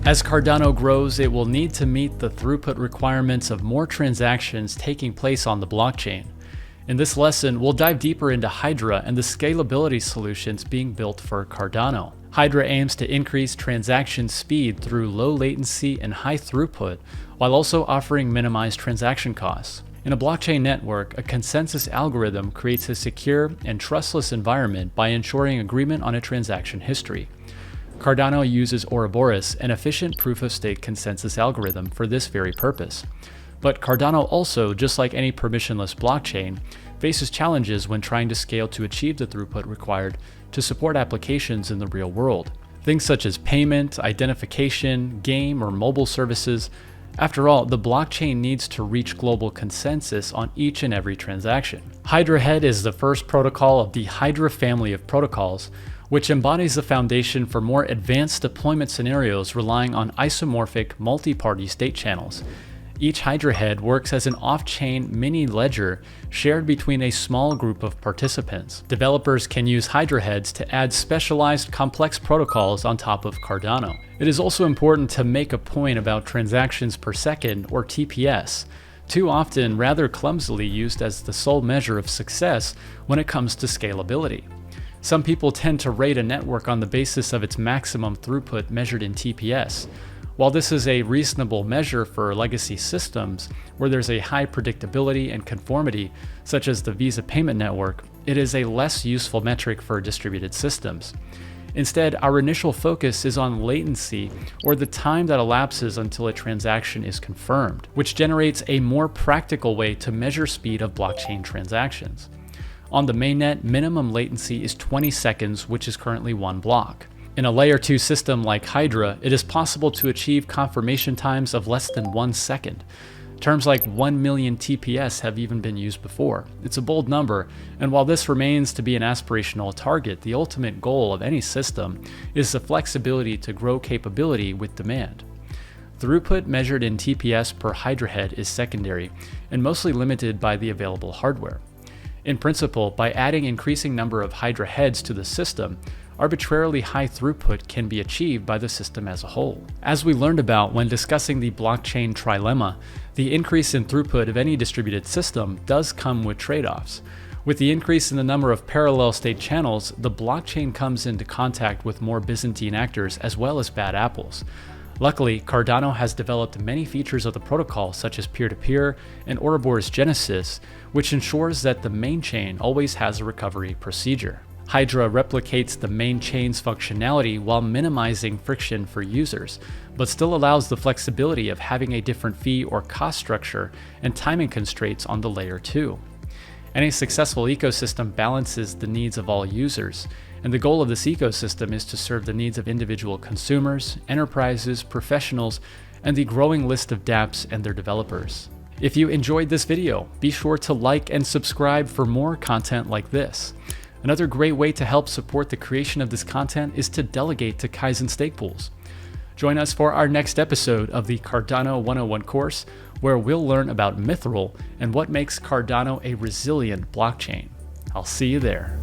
As Cardano grows, it will need to meet the throughput requirements of more transactions taking place on the blockchain. In this lesson, we'll dive deeper into Hydra and the scalability solutions being built for Cardano. Hydra aims to increase transaction speed through low latency and high throughput, while also offering minimized transaction costs. In a blockchain network, a consensus algorithm creates a secure and trustless environment by ensuring agreement on a transaction history. Cardano uses Ouroboros, an efficient proof-of-stake consensus algorithm, for this very purpose. But Cardano also, just like any permissionless blockchain, faces challenges when trying to scale to achieve the throughput required to support applications in the real world. Things such as payment, identification, game, or mobile services. After all, the blockchain needs to reach global consensus on each and every transaction. Hydra Head is the first protocol of the Hydra family of protocols, which embodies the foundation for more advanced deployment scenarios relying on isomorphic multi-party state channels. Each Hydra head works as an off-chain mini ledger shared between a small group of participants. Developers can use Hydra heads to add specialized complex protocols on top of Cardano. It is also important to make a point about transactions per second, or TPS, too often rather clumsily used as the sole measure of success when it comes to scalability. Some people tend to rate a network on the basis of its maximum throughput measured in TPS. While this is a reasonable measure for legacy systems where there's a high predictability and conformity, such as the Visa payment network, it is a less useful metric for distributed systems. Instead, our initial focus is on latency, or the time that elapses until a transaction is confirmed, which generates a more practical way to measure speed of blockchain transactions. On the mainnet, minimum latency is 20 seconds, which is currently 1 block. In a layer 2 system like Hydra, it is possible to achieve confirmation times of less than 1 second. Terms like 1 million TPS have even been used before. It's a bold number, and while this remains to be an aspirational target, the ultimate goal of any system is the flexibility to grow capability with demand. Throughput measured in TPS per Hydra head is secondary, and mostly limited by the available hardware. In principle, by adding increasing number of Hydra heads to the system, arbitrarily high throughput can be achieved by the system as a whole. As we learned about when discussing the blockchain trilemma, the increase in throughput of any distributed system does come with trade-offs. With the increase in the number of parallel state channels, the blockchain comes into contact with more Byzantine actors as well as bad apples. Luckily, Cardano has developed many features of the protocol, such as peer-to-peer and Ouroboros Genesis, which ensures that the main chain always has a recovery procedure. Hydra replicates the main chain's functionality while minimizing friction for users, but still allows the flexibility of having a different fee or cost structure and timing constraints on the layer 2. Any successful ecosystem balances the needs of all users, and the goal of this ecosystem is to serve the needs of individual consumers, enterprises, professionals, and the growing list of dApps and their developers. If you enjoyed this video, be sure to like and subscribe for more content like this. Another great way to help support the creation of this content is to delegate to KAIZN Stakepools. Join us for our next episode of the Cardano 101 course, where we'll learn about Mithril and what makes Cardano a resilient blockchain. I'll see you there.